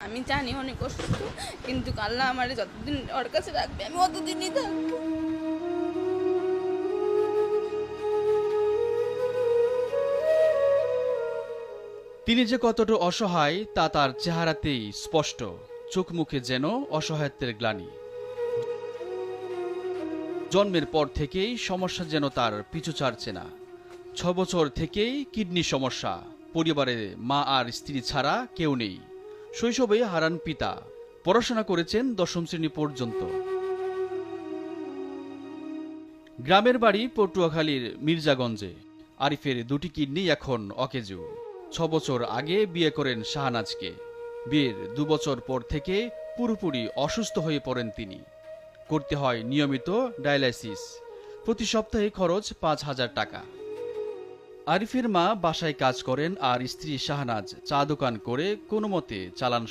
আমি জানি অনেক অসুস্থ, কিন্তু আল্লাহ আমার যতদিন ওর কাছে রাখবে আমি অতদিনই থাকবো। তিনি যে কতটা অসহায় তা তার চেহারাতেই স্পষ্ট, চোখ মুখে যেন অসহায়ত্বের গ্লানি। জন্মের পর থেকেই সমস্যা যেন তার পিছু ছাড়ছে না। 6 বছর থেকেই কিডনি সমস্যা, পরিবারে মা আর স্ত্রী ছাড়া কেউ নেই। শৈশবে হারান পিতা, পড়াশোনা করেছেন 10ম শ্রেণী পর্যন্ত। গ্রামের বাড়ি পটুয়াখালীর মির্জাগঞ্জে। আরিফের 2টি কিডনি এখন অকেজো। 6 বছর আগে বিয়ে করেন শাহনাজকে। বিয়ের 2 বছর পর থেকে পুরোপুরি অসুস্থ হয়ে পড়েন তিনি। করতে হয় নিয়মিত ডায়ালাইসিস, প্রতি সপ্তাহে খরচ 5,000 টাকা। আরিফের মা বাসায় কাজ করেন আর স্ত্রী শাহনাজ চা দোকান করে কোনো মতে চালান